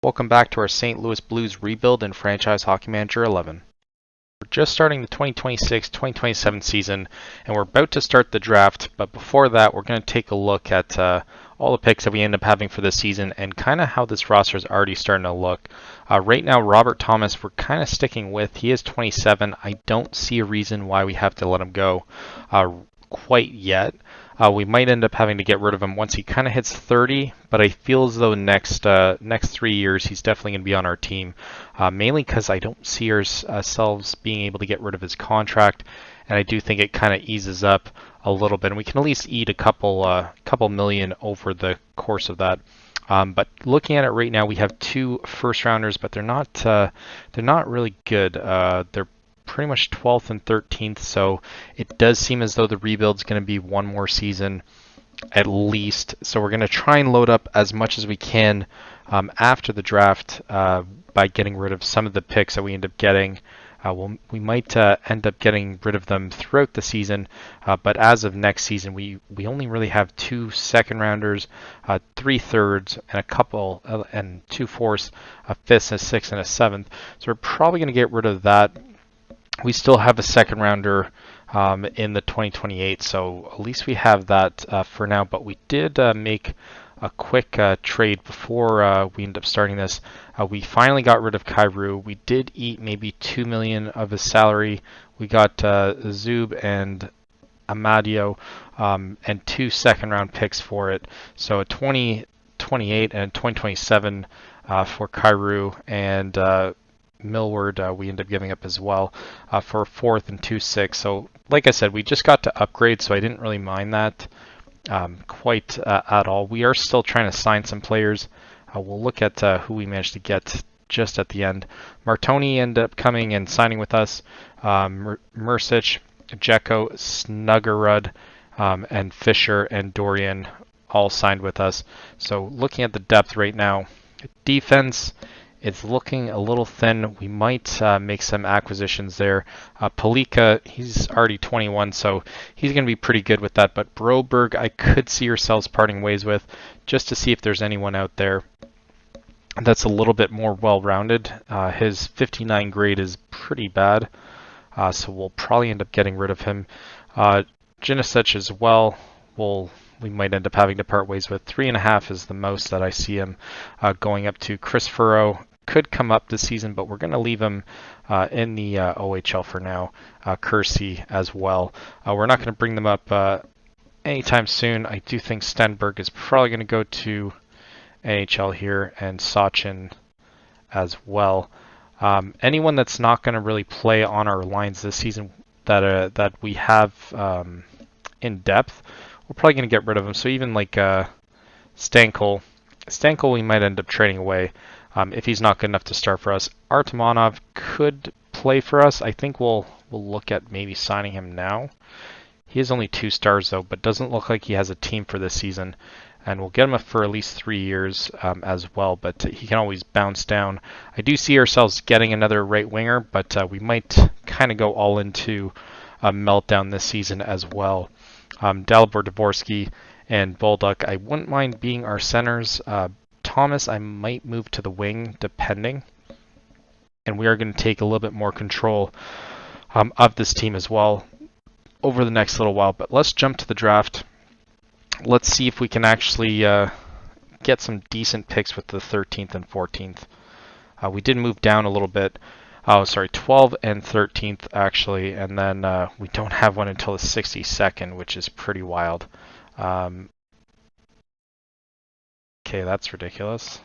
Welcome back to our St. Louis Blues rebuild in Franchise Hockey Manager 11. We're just starting the 2026-2027 season, and we're about to start the draft, but before that we're going to take a look at all the picks that we end up having for this season and kind of how this roster is already starting to look. Right now, Robert Thomas, we're kind of sticking with. He is 27. I don't see a reason why we have to let him go quite yet. We might end up having to get rid of him once he kind of hits 30, but I feel as though next 3 years he's definitely going to be on our team, mainly because I don't see ourselves being able to get rid of his contract, and I do think it kind of eases up a little bit, and we can at least eat a couple million over the course of that. But looking at it right now, we have 2 first rounders, but they're not really good. They're pretty much 12th and 13th, so it does seem as though the rebuild's going to be one more season at least. So we're going to try and load up as much as we can after the draft by getting rid of some of the picks that we end up getting. We might end up getting rid of them throughout the season, but as of next season, we only really have 2 second rounders, 3 thirds, and a couple and 2 fourths, a fifth, a sixth, and a seventh. So we're probably going to get rid of that. We still have a second rounder in the 2028, so at least we have that for now. But we did make a quick trade before we end up starting this. We finally got rid of Kyrou. We did eat maybe $2 million of his salary. We got Zub and Amadio and 2 second round picks for it. So a 2028 and 2027 for Kyrou, and Millward we end up giving up as well for a 4th and 2 6. So like I said, we just got to upgrade, so I didn't really mind that quite at all. We are still trying to sign some players. We'll look at who we managed to get just at the end. Martoni ended up coming and signing with us. Mursic, Jekko, Snuggerud, and Fisher and Dorian all signed with us. So looking at the depth right now, defense, it's looking a little thin. We might make some acquisitions there. Palika, he's already 21, so he's going to be pretty good with that. But Broberg, I could see ourselves parting ways with, just to see if there's anyone out there that's a little bit more well-rounded. His 59 grade is pretty bad, so we'll probably end up getting rid of him. Janicic as well, we might end up having to part ways with. 3.5 is the most that I see him going up to. Chris Furrow could come up this season, but we're going to leave him in the OHL for now. Kersey as well. We're not going to bring them up anytime soon. I do think Stenberg is probably going to go to NHL here, and Sachin as well. Anyone that's not going to really play on our lines this season that we have in depth, we're probably going to get rid of him. So even like Stankel we might end up trading away if he's not good enough to start for us. Artemonov could play for us. I think we'll look at maybe signing him now. He is only 2 stars though, but doesn't look like he has a team for this season. And we'll get him for at least 3 years as well, but he can always bounce down. I do see ourselves getting another right winger, but we might kind of go all into a meltdown this season as well. Dalibor Dvorsky and Bolduc, I wouldn't mind being our centers. Thomas, I might move to the wing, depending. And we are going to take a little bit more control of this team as well over the next little while. But let's jump to the draft. Let's see if we can actually get some decent picks with the 13th and 14th. We did move down a little bit. Oh, sorry, 12th and 13th actually, and then we don't have one until the 62nd, which is pretty wild. Okay, that's ridiculous.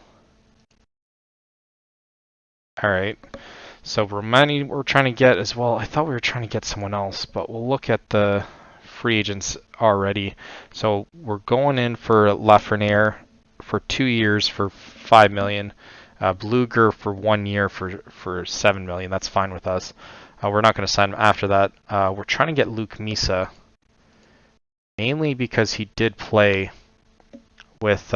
All right, so Romani we're trying to get as well. I thought we were trying to get someone else, but we'll look at the free agents already. So we're going in for Lafreniere for 2 years for $5 million. Bluger for 1 year for $7 million. That's fine with us. We're not going to sign him after that. We're trying to get Luke Misa, mainly because he did play with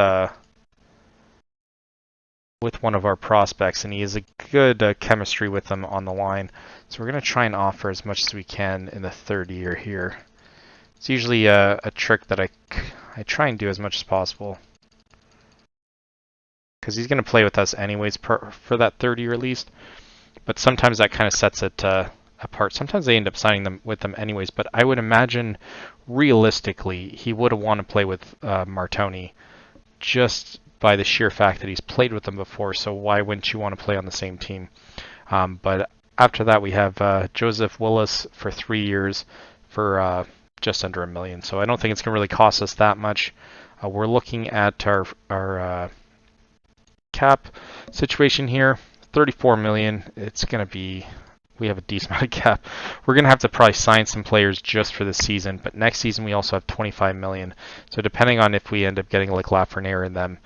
one of our prospects, and he has a good chemistry with them on the line. So we're going to try and offer as much as we can in the 3rd year here. It's usually a trick that I try and do as much as possible. because he's going to play with us anyways for that third year at least. But sometimes that kind of sets it apart. Sometimes they end up signing them with them anyways. But I would imagine, realistically, he would have wanted to play with Martoni, just by the sheer fact that he's played with them before. So why wouldn't you want to play on the same team? But after that, we have Joseph Willis for 3 years for just under $1 million. So I don't think it's going to really cost us that much. We're looking at our cap situation here. 34 million. It's going to be, we have a decent amount of cap. We're going to have to probably sign some players just for this season, but next season we also have 25 million. So depending on if we end up getting like Lafreniere in them,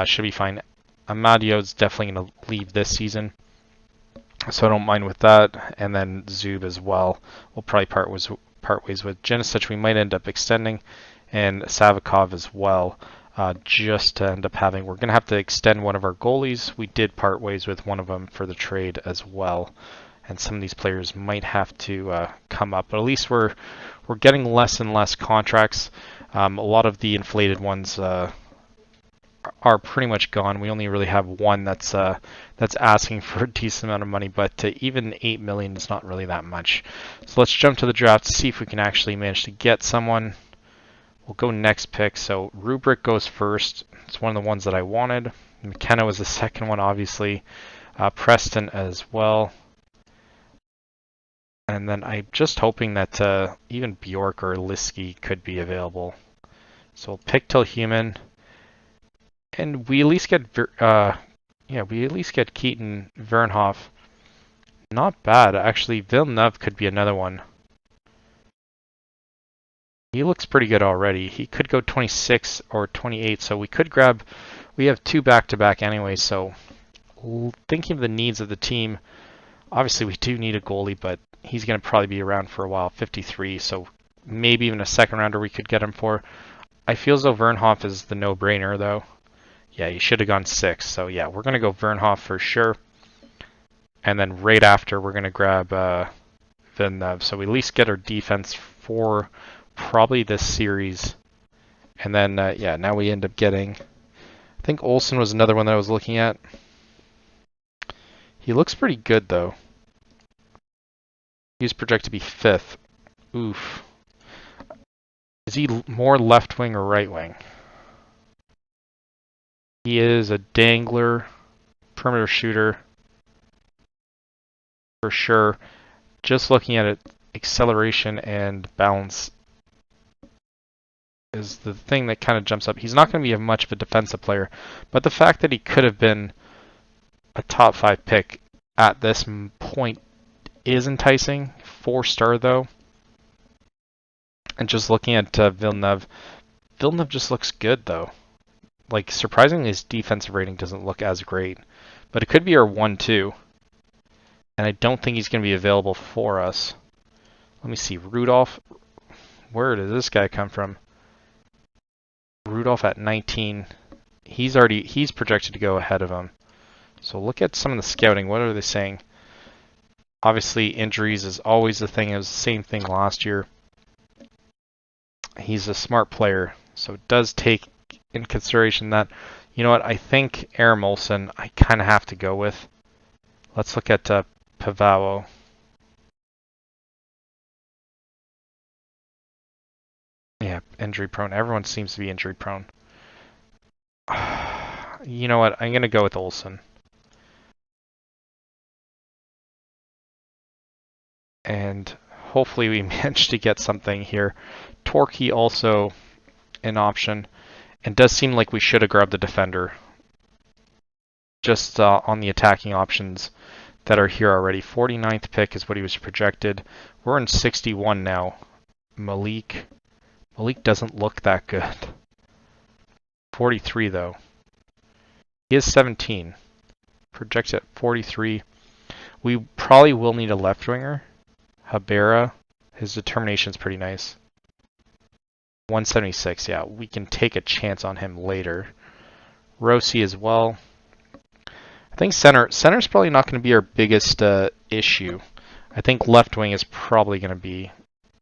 should be fine. Amadio's definitely going to leave this season, so I don't mind with that. And then Zub as well. We'll probably part ways with Janicic. We might end up extending, and Savikov as well. Just to end up having, we're going to have to extend one of our goalies. We did part ways with one of them for the trade as well, and some of these players might have to come up. But at least we're getting less and less contracts. A lot of the inflated ones are pretty much gone. We only really have one that's asking for a decent amount of money, but even 8 million is not really that much. So let's jump to the draft to see if we can actually manage to get someone. We'll go next pick. So Rubric goes first. It's one of the ones that I wanted. McKenna was the second one, obviously. Preston as well. And then I'm just hoping that even Bjork or Liski could be available. So we'll pick till human. And we at least get Keaton Vernhoff. Not bad. Actually, Villeneuve could be another one. He looks pretty good already. He could go 26 or 28, so we could grab... We have 2 back-to-back anyway, so thinking of the needs of the team, obviously we do need a goalie, but he's going to probably be around for a while, 53, so maybe even a second rounder we could get him for. I feel as though Vernhoff is the no-brainer, though. Yeah, he should have gone 6, so yeah, we're going to go Vernhoff for sure. And then right after, we're going to grab Villeneuve, so we at least get our defense for... probably this series. And then yeah, now we end up getting, I think Olsen was another one that I was looking at. He looks pretty good though. He's projected to be 5th. Oof. Is he more left wing or right wing? He is a dangler, perimeter shooter for sure. Just looking at it, acceleration and balance is the thing that kind of jumps up. He's not going to be much of a defensive player, but the fact that he could have been a top 5 pick at this point is enticing. 4-star though. And just looking at Villeneuve just looks good though. Like, surprisingly, his defensive rating doesn't look as great, but it could be our 1-2. And I don't think he's going to be available for us. Let me see, Rudolph. Where did this guy come from? Rudolph at 19. He's projected to go ahead of him. So look at some of the scouting. What are they saying? Obviously, injuries is always the thing. It was the same thing last year. He's a smart player, so it does take in consideration that, you know what, I think Aram Olsen I kind of have to go with. Let's look at Pavao. Yeah, injury prone. Everyone seems to be injury prone. You know what? I'm going to go with Olsen. And hopefully we manage to get something here. Torquay also an option. And does seem like we should have grabbed the defender. Just on the attacking options that are here already. 49th pick is what he was projected. We're in 61 now. Malik doesn't look that good. 43 though. He is 17. Projected at 43. We probably will need a left winger. Habera. His determination's pretty nice. 176, yeah. We can take a chance on him later. Rossi as well. I think center's probably not going to be our biggest issue. I think left wing is probably going to be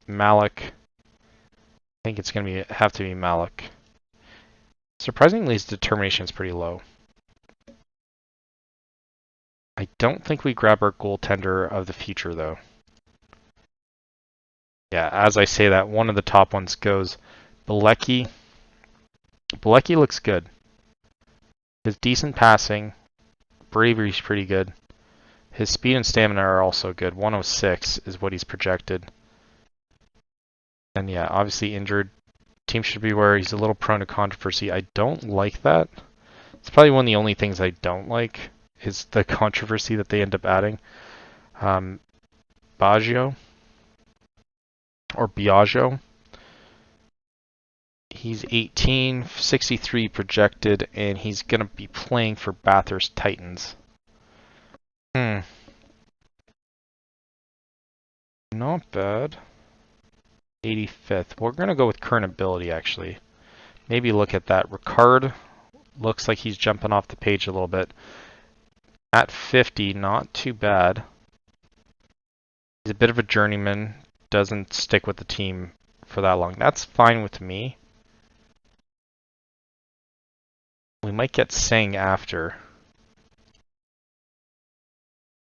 Malik. I think it's going to have to be Malik. Surprisingly, his determination is pretty low. don't think we grab our goaltender of the future, though. Yeah, as I say that, one of the top ones goes Bilecki. Bilecki looks good. His decent passing. Bravery's pretty good. His speed and stamina are also good. 106 is what he's projected. And yeah, obviously injured. Team should be aware he's a little prone to controversy. I don't like that. It's probably one of the only things I don't like is the controversy that they end up adding. Baggio or Biagio. He's 18, 63 projected, and he's going to be playing for Bathurst Titans. Not bad. 85th. We're going to go with current ability, actually. Maybe look at that. Ricard looks like he's jumping off the page a little bit. At 50, not too bad. He's a bit of a journeyman. Doesn't stick with the team for that long. That's fine with me. We might get Singh after.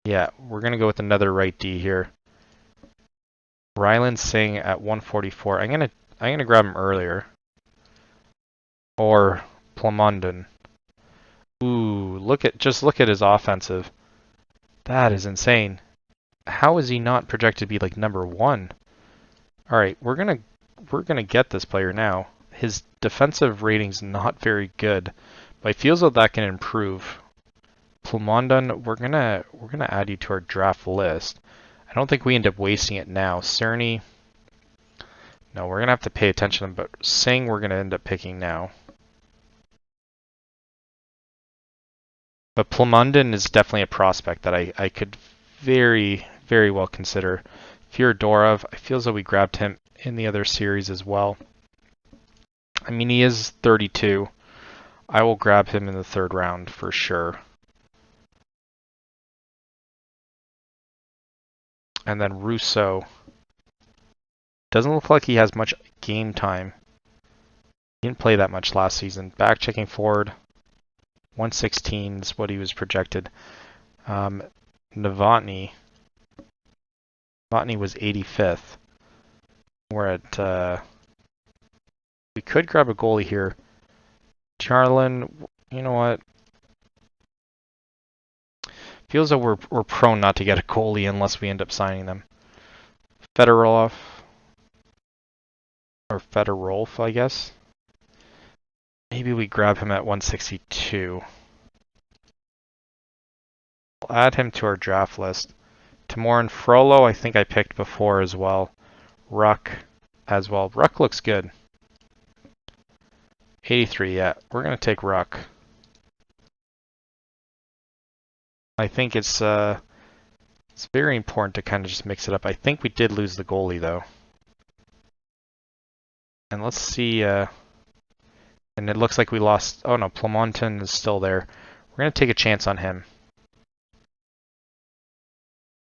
Yeah, we're going to go with another right D here. Ryland Singh at 144. I'm gonna grab him earlier. Or Plamondon. Ooh, just look at his offensive. That is insane. How is he not projected to be like number 1? All right, we're gonna get this player now. His defensive rating's not very good, but it feels like that can improve. Plamondon, we're gonna add you to our draft list. I don't think we end up wasting it now. Cerny, no, we're gonna have to pay attention, but Singh we're gonna end up picking now. But Plamondon is definitely a prospect that I could very, very well consider. Fyodorov, I feel as though we grabbed him in the other series as well. I mean, he is 32. I will grab him in the 3rd round for sure. And then Rousseau. Doesn't look like he has much game time. He didn't play that much last season. Back checking forward. 116 is what he was projected. Novotny. Novotny was 85th. We're at... we could grab a goalie here. Charlin, you know what? Feels like we're prone not to get a goalie unless we end up signing them. Fedorov. Or Fedorov, I guess. Maybe we grab him at 162. We'll add him to our draft list. Timorin Frollo, I think I picked before as well. Ruck as well. Ruck looks good. 83, yeah. We're going to take Ruck. I think it's very important to kind of just mix it up. I think we did lose the goalie, though. And let's see... and it looks like we lost... Oh, no, Plamonton is still there. We're going to take a chance on him.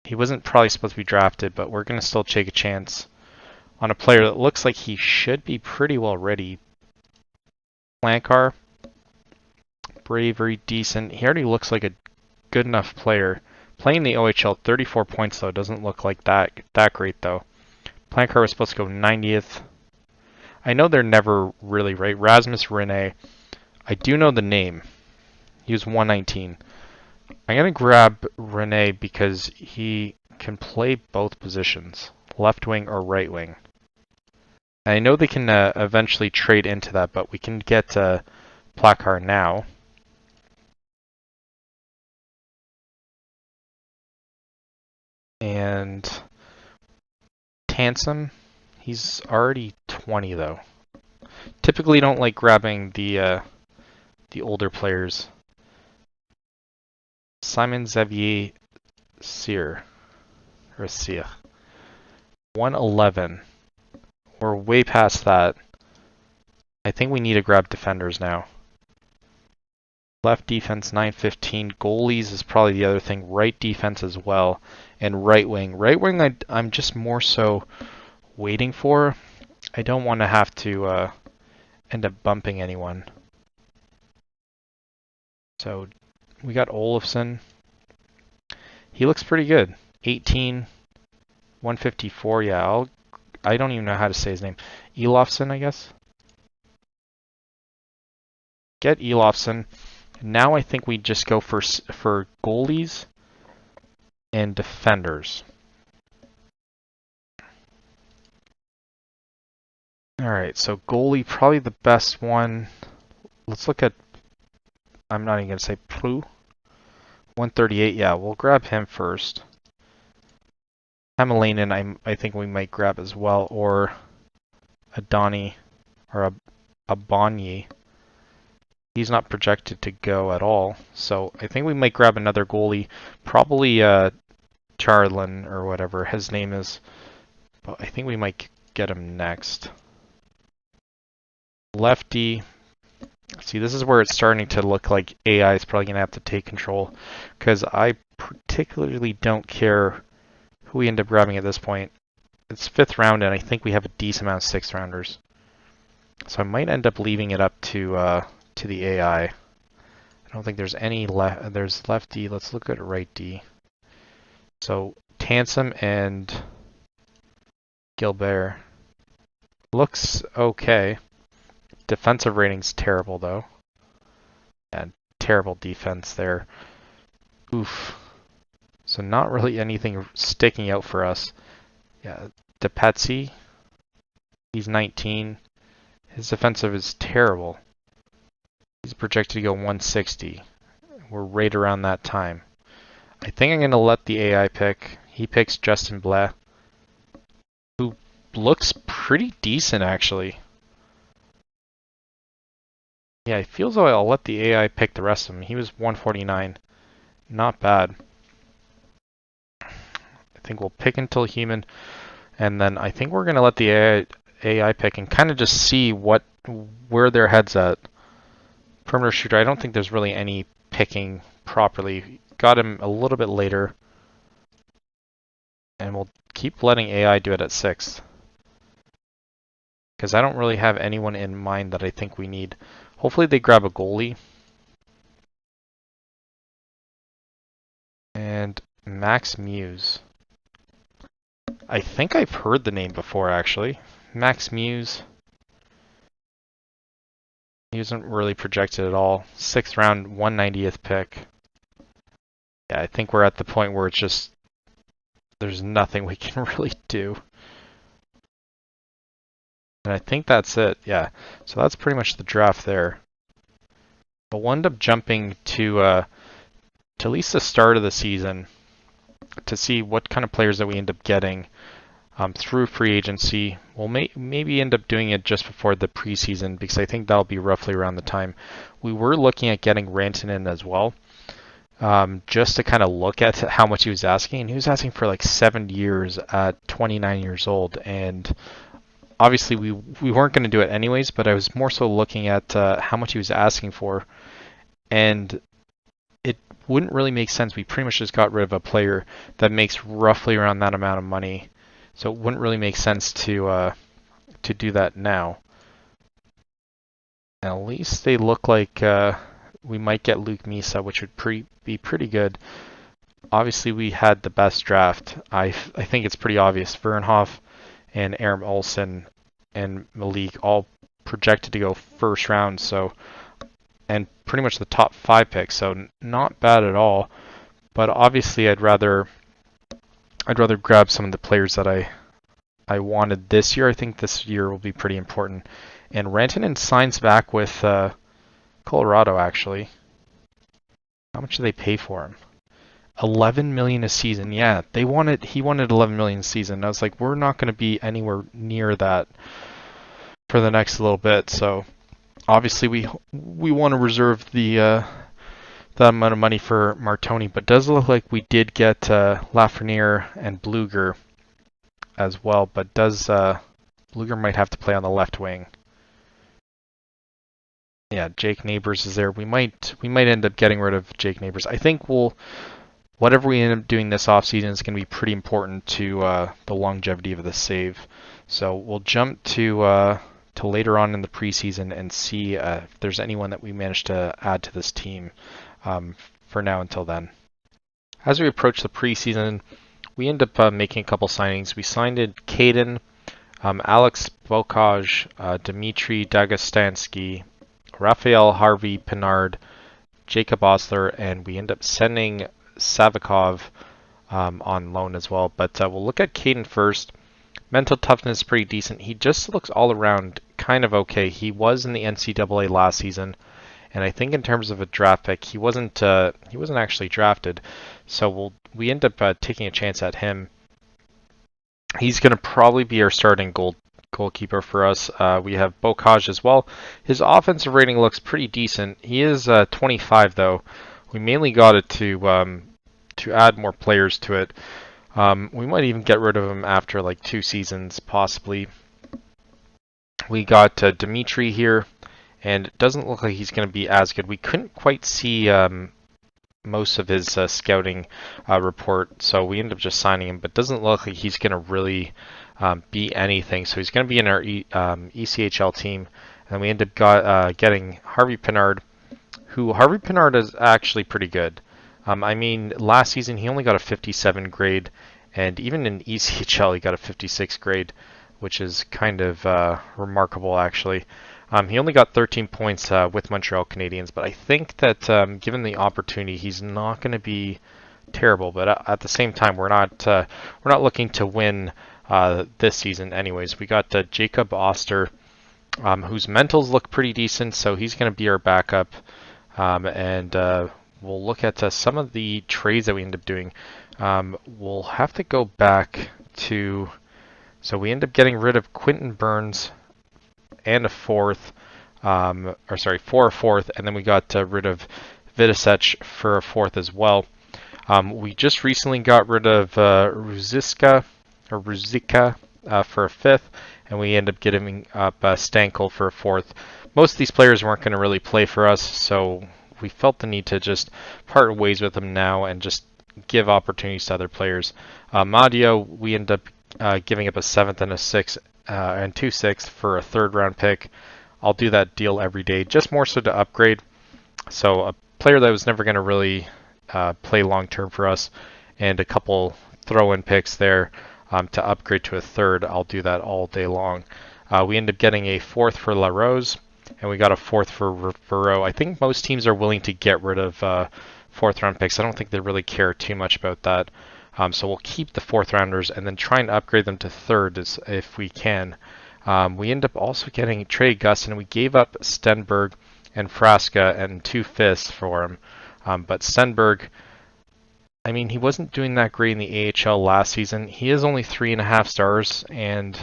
He wasn't probably supposed to be drafted, but we're going to still take a chance on a player that looks like he should be pretty well ready. Lankar, bravery, decent. He already looks like a good enough player. Playing the OHL, 34 points though, doesn't look like that great though. Plankar was supposed to go 90th. I know they're never really right. Rasmus Rene, I do know the name. He was 119. I'm going to grab Rene because he can play both positions, left wing or right wing. I know they can eventually trade into that, but we can get Placar now. And Tansom, he's already 20 though. Typically don't like grabbing the older players. Simon Xavier Cyr, or Cyr. 111. We're way past that. I think we need to grab defenders now. Left defense 915. Goalies is probably the other thing. Right defense as well. And right wing. Right wing I'm just more so waiting for. I don't want to have to end up bumping anyone. So we got Olofsson. He looks pretty good. 18, 154. Yeah, I don't even know how to say his name. Elofsson, I guess. Get Elofsson. Now I think we just go for goalies and defenders. All right, so goalie, probably the best one. Let's look at, I'm not even going to say Plu. 138, yeah, we'll grab him first. Hamalainen, I think we might grab as well, or a Donnie, or a Bonnier. He's not projected to go at all, so I think we might grab another goalie, probably Charlin or whatever his name is, but I think we might get him next. Lefty. See, this is where it's starting to look like AI is probably going to have to take control, because I particularly don't care who we end up grabbing at this point. It's 5th round, and I think we have a decent amount of 6th rounders. So I might end up leaving it up to the AI. I don't think there's any there's left D. Let's look at right D. So Tansom and Gilbert looks okay. Defensive rating's terrible though. And terrible defense there. Oof. So not really anything sticking out for us. Yeah, DePetsy, he's 19. His defensive is terrible. He's projected to go 160. We're right around that time. I think I'm going to let the AI pick. He picks Justin Blais, who looks pretty decent actually. Yeah, it feels like I'll let the AI pick the rest of them. He was 149. Not bad. I think we'll pick until human, and then I think we're going to let the AI pick and kind of just see where their head's at. Perimeter shooter, I don't think there's really any picking properly. Got him a little bit later. And we'll keep letting AI do it at 6th. Because I don't really have anyone in mind that I think we need. Hopefully they grab a goalie. And Max Muse. I think I've heard the name before actually. Max Muse. He wasn't really projected at all. 6th round, 190th pick. Yeah, I think we're at the point where it's just there's nothing we can really do. And I think that's it, yeah. So that's pretty much the draft there. But we'll end up jumping to at least the start of the season to see what kind of players that we end up getting through free agency. We'll maybe end up doing it just before the preseason because I think that'll be roughly around the time. We were looking at getting Rantanen as well, just to kind of look at how much he was asking. And he was asking for like 7 years at 29 years old. And obviously we weren't going to do it anyways, but I was more so looking at how much he was asking for. And it wouldn't really make sense. We pretty much just got rid of a player that makes roughly around that amount of money. So it wouldn't really make sense to do that now. And at least they look like we might get Luke Misa, which would be pretty good. Obviously, we had the best draft. I think it's pretty obvious. Vernhoff and Aram Olsen and Malik all projected to go 1st round. So, and pretty much the top 5 picks. So not bad at all. But obviously, I'd rather grab some of the players that I wanted this year. I think this year will be pretty important. And Rantanen signs back with Colorado, actually. How much do they pay for him? $11 million a season. Yeah, he wanted $11 million a season. I was like, we're not going to be anywhere near that for the next little bit. So obviously we want to reserve that amount of money for Martoni, but it does look like we did get Lafreniere and Bluger as well. But Bluger might have to play on the left wing. Yeah, Jake Neighbors is there. We might end up getting rid of Jake Neighbors. I think whatever we end up doing this offseason is going to be pretty important to the longevity of the save. So we'll jump to later on in the preseason and see if there's anyone that we managed to add to this team for now until then. As we approach the preseason, we end up making a couple signings. We signed in Caden, Alex Bokaj, Dmitry Dagastansky, Raphael Harvey Pinard, Jacob Osler, and we end up sending Savikov on loan as well. But we'll look at Caden first. Mental toughness is pretty decent. He just looks all around kind of okay. He was in the NCAA last season, and I think in terms of a draft pick, he wasn't actually drafted. So we end up taking a chance at him. He's going to probably be our starting goalkeeper for us. We have Bokaj as well. His offensive rating looks pretty decent. He is 25 though. We mainly got it to add more players to it. We might even get rid of him after like 2 seasons, possibly. We got Dimitri here, and it doesn't look like he's going to be as good. We couldn't quite see most of his scouting report, so we ended up just signing him, but it doesn't look like he's going to really be anything. So he's going to be in our ECHL team, and we ended up getting Harvey Pinard, who Harvey Pinard is actually pretty good. I mean, last season he only got a 57 grade, and even in ECHL he got a 56 grade, which is kind of remarkable actually. He only got 13 points with Montreal Canadiens, but I think that given the opportunity, he's not going to be terrible. But at the same time, we're not looking to win this season, anyways. We got Jacob Oster, whose mentals look pretty decent, so he's going to be our backup. And we'll look at some of the trades that we end up doing. We'll have to go back to. So we end up getting rid of Quentin Burns and a fourth, for a fourth, and then we got rid of Vidasech for a fourth as well. We just recently got rid of Ruzicka for a fifth, and we end up getting up Stankel for a fourth. Most of these players weren't going to really play for us, so we felt the need to just part ways with them now and just give opportunities to other players. Madio, we end up giving up a seventh and a sixth and 2 6th for a third round pick. I'll do that deal every day, just more so to upgrade. So a player that was never going to really play long term for us, and a couple throw-in picks there to upgrade to a third. I'll do that all day long. We end up getting a fourth for La Rose, and we got a fourth for Verreau. I think most teams are willing to get rid of fourth round picks. I don't think they really care too much about that. So we'll keep the fourth rounders and then try and upgrade them to third if we can. We end up also getting Trey Gustin. We gave up Stenberg and Frasca and 2 fifths for him. But Stenberg, I mean, he wasn't doing that great in the AHL last season. He is only 3.5 stars, and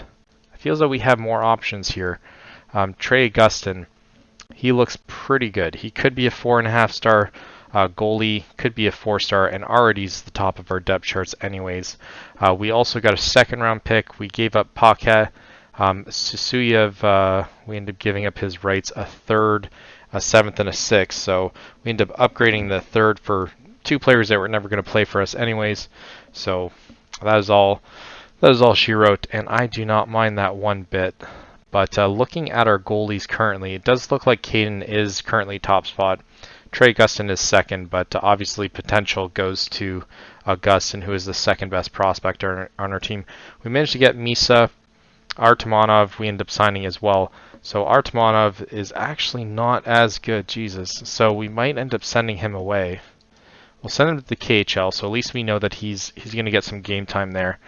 I feel as though we have more options here. Trey Gustin, he looks pretty good. He could be a 4.5 star. Goalie, could be a 4-star, and already is the top of our depth charts anyways. We also got a second round pick. We gave up Paquet. Susuyev, we ended up giving up his rights, a third, a seventh, and a sixth. So we ended up upgrading the third for 2 players that were never going to play for us anyways. So that is all she wrote, and I do not mind that one bit. But looking at our goalies currently, it does look like Caden is currently top spot. Trey Gustin is second, but obviously potential goes to Gustin, who is the second best prospect on our team. We managed to get Misa. Artemonov we end up signing as well. So Artemonov is actually not as good, Jesus. So we might end up sending him away. We'll send him to the KHL, so at least we know that he's going to get some game time there.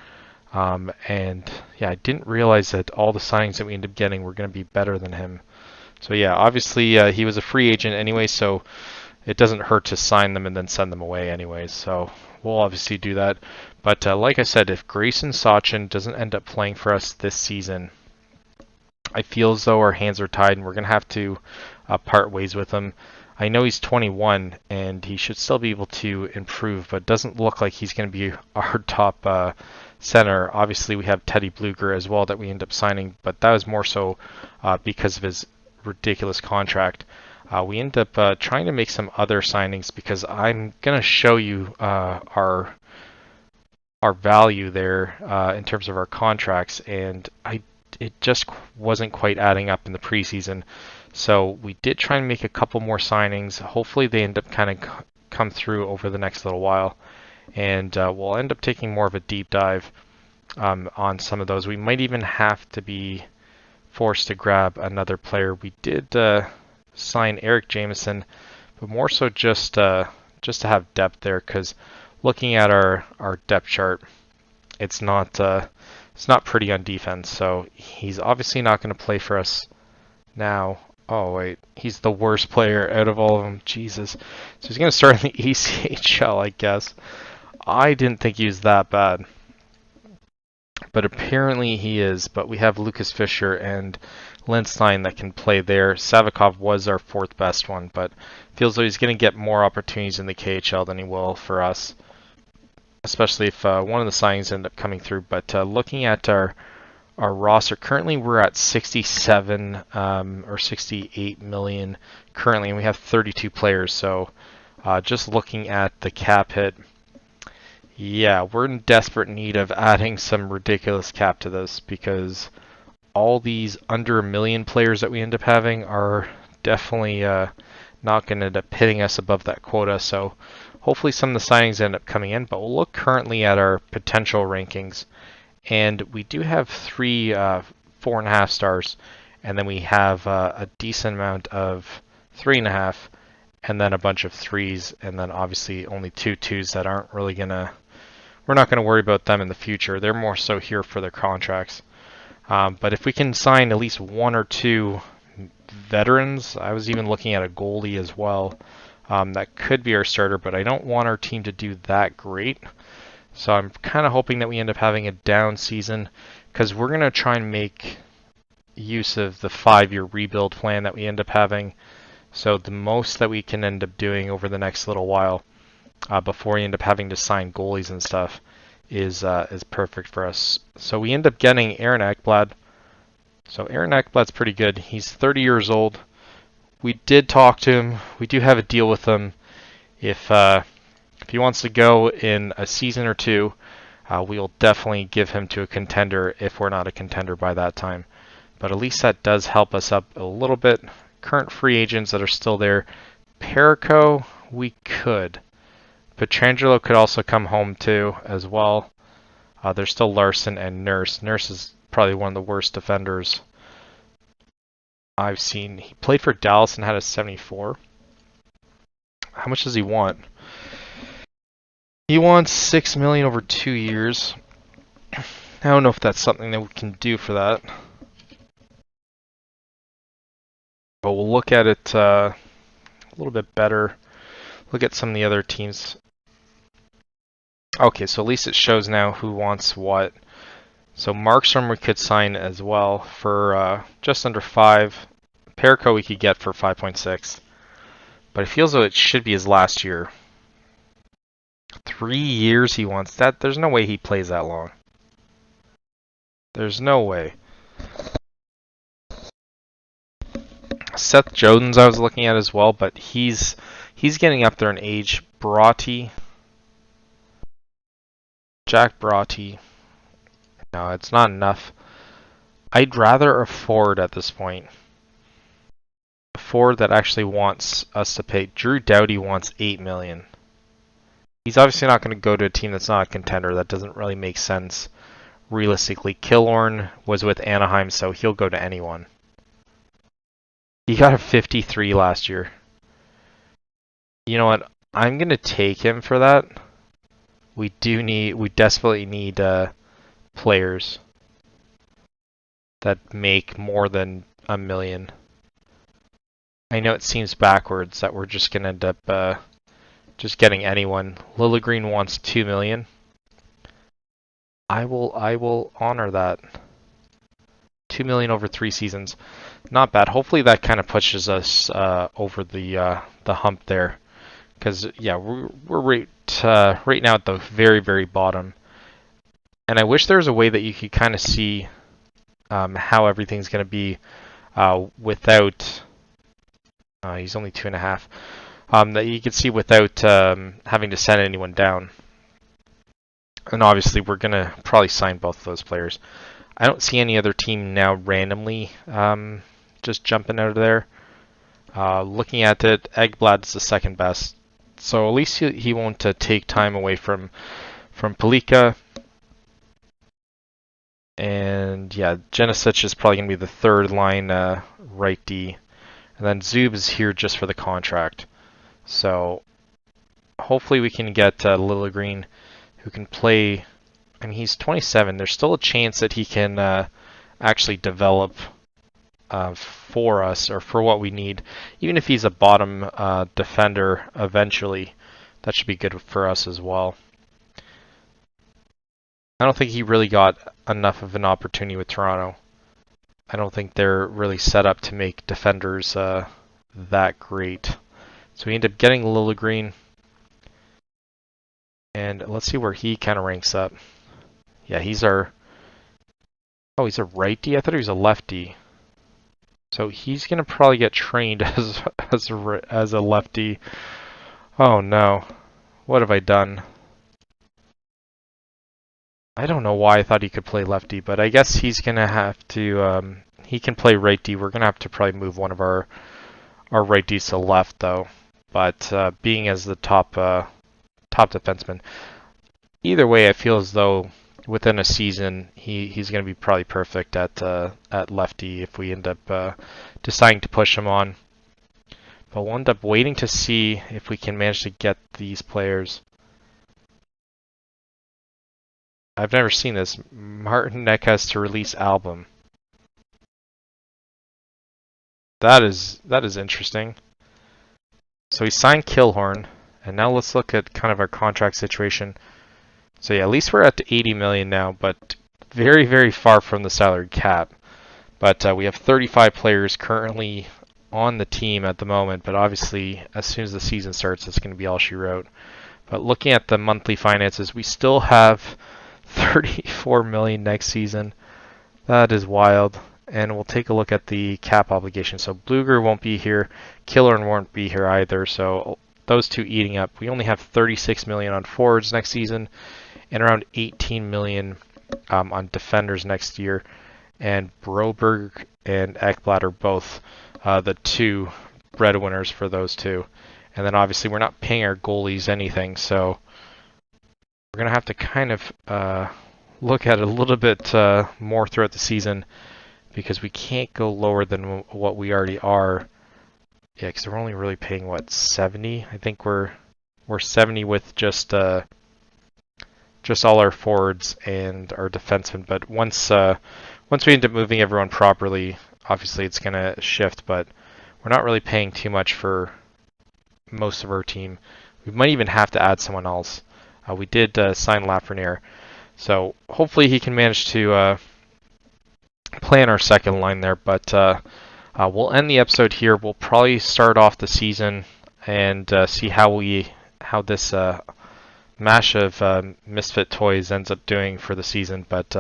And yeah, I didn't realize that all the signings that we ended up getting were going to be better than him. So yeah, obviously he was a free agent anyway, so it doesn't hurt to sign them and then send them away anyways. So we'll obviously do that. But like I said, if Grayson Sachin doesn't end up playing for us this season, I feel as though our hands are tied and we're going to have to part ways with him. I know he's 21 and he should still be able to improve, but it doesn't look like he's going to be our top center. Obviously we have Teddy Bluger as well that we end up signing, but that was more so because of his ridiculous contract. We end up trying to make some other signings because I'm going to show you our value there in terms of our contracts, and it just wasn't quite adding up in the preseason. So we did try and make a couple more signings. Hopefully they end up kind of come through over the next little while. and we'll end up taking more of a deep dive on some of those. We might even have to be forced to grab another player. We did sign Eric Jameson, but more so just to have depth there, because looking at our depth chart, it's not pretty on defense. So he's obviously not going to play for us now. Oh wait, he's the worst player out of all of them. Jesus. So he's going to start in the ECHL, I guess. I didn't think he was that bad, but apparently he is. But we have Lucas Fisher and Lindstein that can play there. Savikov was our fourth best one, but feels like he's going to get more opportunities in the KHL than he will for us, especially if one of the signings end up coming through. But looking at our roster, currently we're at 67 or 68 million currently, and we have 32 players. So just looking at the cap hit, yeah, we're in desperate need of adding some ridiculous cap to this, because all these under a million players that we end up having are definitely not going to end up hitting us above that quota. So hopefully some of the signings end up coming in, but we'll look currently at our potential rankings. And we do have 3 4.5 stars, and then we have a decent amount of 3.5, and then a bunch of 3s, and then obviously only 2 2s that aren't really we're not gonna worry about them in the future. They're more so here for their contracts. But if we can sign at least 1 or 2 veterans, I was even looking at a goalie as well. That could be our starter, but I don't want our team to do that great. So I'm kind of hoping that we end up having a down season, because we're going to try and make use of the 5-year rebuild plan that we end up having. So the most that we can end up doing over the next little while, before we end up having to sign goalies and stuff, is perfect for us. So we end up getting Aaron Ekblad. So Aaron Ekblad's pretty good. He's 30 years old. We did talk to him. We do have a deal with him. If he wants to go in a season or 2, we'll definitely give him to a contender if we're not a contender by that time. But at least that does help us up a little bit. Current free agents that are still there. Perico, we could. Petrangelo could also come home too as well. There's still Larson and Nurse. Nurse is probably one of the worst defenders I've seen. He played for Dallas and had a 74. How much does he want? He wants $6 million over 2 years. I don't know if that's something that we can do for that, but we'll look at it a little bit better. Look at some of the other teams. Okay, so at least it shows now who wants what. So Markstrom we could sign as well for just under 5. Perico we could get for 5.6. But it feels though it should be his last year. 3 years he wants. That there's no way he plays that long. There's no way. Seth Jones I was looking at as well, but he's getting up there in age. Broughty. Jack Broughty. No, it's not enough. I'd rather a forward at this point. A forward that actually wants us to pay. Drew Doughty wants $8 million. He's obviously not going to go to a team that's not a contender. That doesn't really make sense realistically. Killorn was with Anaheim, so he'll go to anyone. He got a 53 last year. You know what? I'm going to take him for that. We desperately need players that make more than $1 million. I know it seems backwards that we're just going to end up just getting anyone. Liljegren wants $2 million. I will honor that. $2 million over 3 seasons. Not bad. Hopefully that kind of pushes us over the hump there. Because yeah, we're right now at the very, very bottom. And I wish there was a way that you could kind of see how everything's going to be without. He's only 2.5. That you could see without having to send anyone down. And obviously, we're going to probably sign both of those players. I don't see any other team now randomly just jumping out of there. Looking at it, Ekblad's the second best. So at least he won't take time away from Palika. And yeah, Janicic is probably going to be the third line right D. And then Zub is here just for the contract. So hopefully we can get Liljegren, who can play. I mean, he's 27. There's still a chance that he can actually develop for us or for what we need. Even if he's a bottom defender eventually, that should be good for us as well. I don't think he really got enough of an opportunity with Toronto. I don't think they're really set up to make defenders that great. So we end up getting Liljegren. And let's see where he kind of ranks up. Yeah, he's our... Oh, he's a righty? I thought he was a lefty. So he's going to probably get trained as a lefty. Oh no. What have I done? I don't know why I thought he could play lefty, but I guess he's going to have to... he can play righty. We're going to have to probably move one of our righties to left, though. But being as the top defenseman, either way, I feel as though within a season he's going to be probably perfect at lefty if we end up deciding to push him on. But we'll end up waiting to see if we can manage to get these players. I've never seen this. Martin Neck has to release album. That is interesting. So he signed Killhorn, and now let's look at kind of our contract situation. So yeah, at least we're at 80 million now, but very, very far from the salary cap. But we have 35 players currently on the team at the moment, but obviously as soon as the season starts, it's going to be all she wrote. But looking at the monthly finances, we still have 34 million next season. That is wild. And we'll take a look at the cap obligation. So Bluger won't be here. Killorn won't be here either. So those two eating up. We only have 36 million on forwards next season and around 18 million on defenders next year. And Broberg and Ekblad are both the two breadwinners for those two. And then obviously we're not paying our goalies anything, so we're going to have to kind of look at it a little bit more throughout the season, because we can't go lower than what we already are. Yeah, because we're only really paying, what, 70? I think we're 70 with just all our forwards and our defensemen. But once we end up moving everyone properly, obviously it's going to shift, but we're not really paying too much for most of our team. We might even have to add someone else. We did sign Lafreniere, so hopefully he can manage to play in our second line there. But we'll end the episode here. We'll probably start off the season and see how this mash of misfit toys ends up doing for the season. But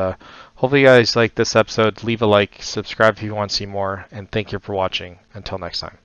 hopefully you guys like this episode. Leave a like, subscribe if you want to see more, and thank you for watching. Until next time.